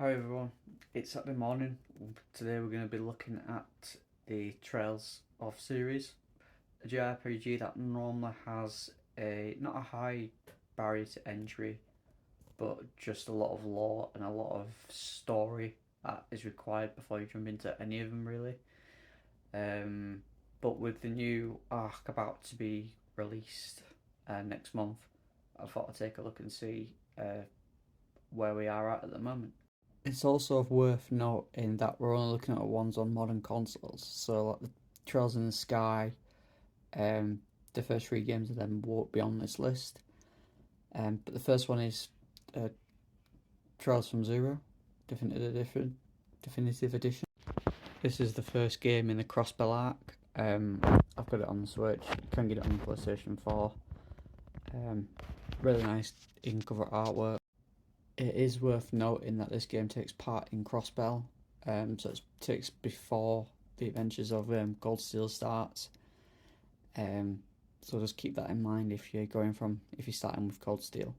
Hi everyone, it's Saturday morning. Today we're going to be looking at the Trails of series, a JRPG that normally has a not a high barrier to entry, but just a lot of lore and a lot of story that is required before you jump into any of them really. Um, but with the new arc about to be released next month, I thought I'd take a look and see where we are at the moment. It's also worth noting that we're only looking at ones on modern consoles. So like the Trails in the Sky, um, the first three games of them won't be on this list. But the first one is uh, Trails from Zero, definitive edition. This is the first game in the Crossbell arc. I've got it on the Switch. You can get it on the PlayStation 4. Really nice in cover artwork. It is worth noting that this game takes part in Crossbell, so it takes before the adventures of Gold Steel starts. So just keep that in mind if you're starting with Cold Steel.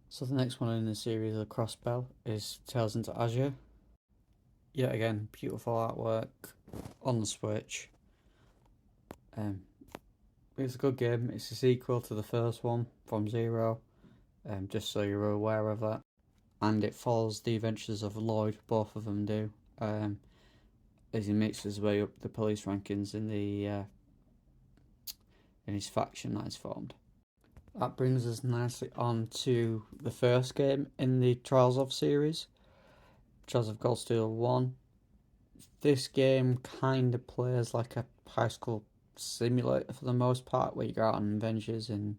So the next one in the series of Crossbell is Tales into Azure. Yet again, beautiful artwork on the Switch. It's a good game. It's a sequel to the first one from Zero, just so you're aware of that. And it follows the adventures of Lloyd, both of them do, as he makes his way up the police rankings in his faction that is formed. That brings us nicely on to the first game in the Trials of series, Trials of Gold Steel 1. This game kind of plays like a high school simulator for the most part, where you go out on adventures and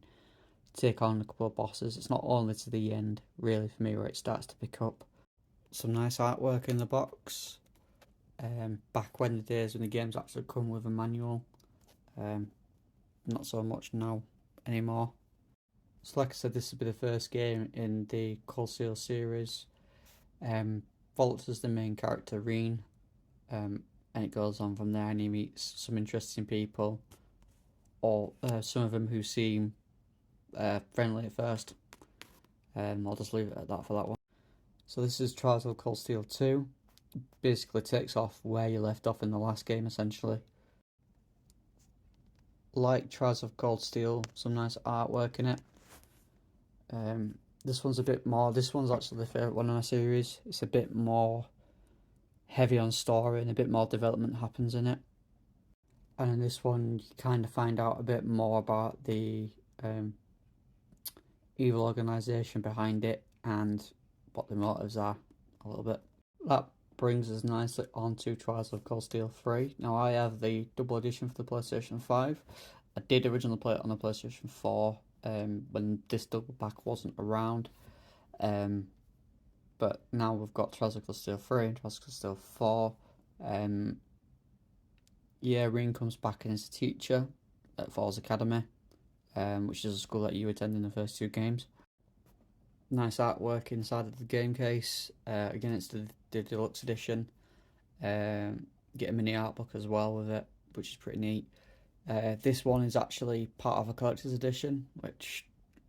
take on a couple of bosses. It's not only to the end, really, for me, where it starts to pick up. Some nice artwork in the box. Back when the days when the games actually come with a manual. Not so much now anymore. So like I said, this will be the first game in the Cold Steel series. Volts is the main character, Reen, and it goes on from there, and he meets some interesting people, or some of them who seem friendly at first. I'll just leave it at that for that one. So this is Trials of Cold Steel 2. Basically takes off where you left off in the last game, essentially. Like Trials of Cold Steel, some nice artwork in it. This one's a bit more. This one's actually the favourite one in my series. It's a bit more heavy on story and a bit more development happens in it. And in this one, you kind of find out a bit more about the evil organisation behind it and what the motives are a little bit. That brings us nicely on to Trials of Cold Steel 3. Now, I have the double edition for the PlayStation 5. I did originally play it on the PlayStation 4 when this double pack wasn't around. But now we've got Trials of Cold Steel 3 and Trials of Cold Steel 4. Reen comes back in as a teacher at Falls Academy, which is a school that you attend in the first two games. Nice artwork inside of the game case. Again, it's the deluxe edition. Get a mini art book as well with it, which is pretty neat. This one is actually part of a collector's edition, which,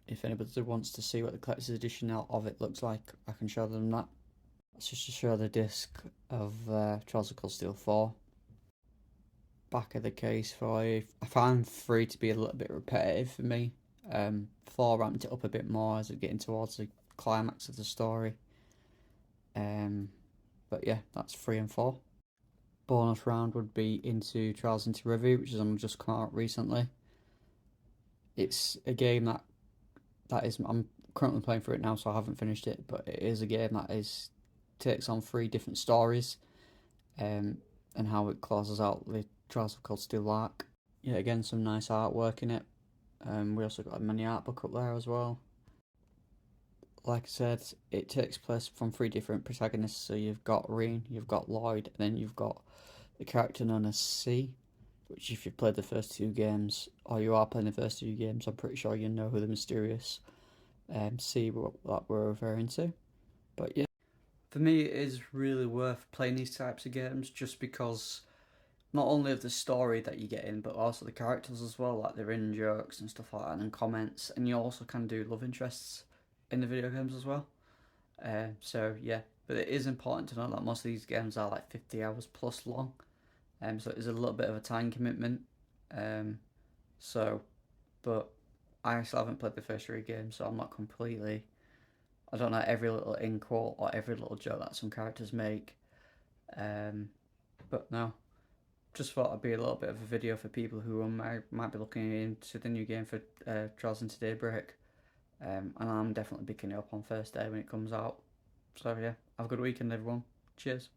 if anybody wants to see what the collector's edition of it looks like, I can show them that. That's just to show the disc of Trials of Cold Steel 4. Back of the case for you. I found 3 to be a little bit repetitive for me. 4 ramped it up a bit more as it getting towards the climax of the story. But yeah, that's 3 and 4. Bonus round would be into Trials into Reverie, which has only just come out recently. It's a game that is I'm currently playing through it now, so I haven't finished it, but it is a game that takes on 3 different stories, and how it closes out the Trials of Cold Steel arc. Yeah, again, some nice artwork in it. We also got a mini art book up there as well. Like I said, it takes place from 3 different protagonists. So you've got Reen, you've got Lloyd, and then you've got the character known as C, which if you've played the first 2 games, or you are playing the first 2 games, I'm pretty sure you know who the mysterious C that we're referring to. But yeah, for me, it is really worth playing these types of games just because not only of the story that you get in, but also the characters as well, like their in jokes and stuff like that, and comments, and you also can do love interests in the video games as well. So yeah, But it is important to know that most of these games are like 50 hours plus long, so it is a little bit of a time commitment. So, but I actually haven't played the first 3 games, so I'm not completely. I don't know every little in quote or every little joke that some characters make. But no, just thought it'd be a little bit of a video for people who might be looking into the new game for Trials into Daybreak. And I'm definitely picking it up on first day when it comes out. So yeah, have a good weekend, everyone. Cheers.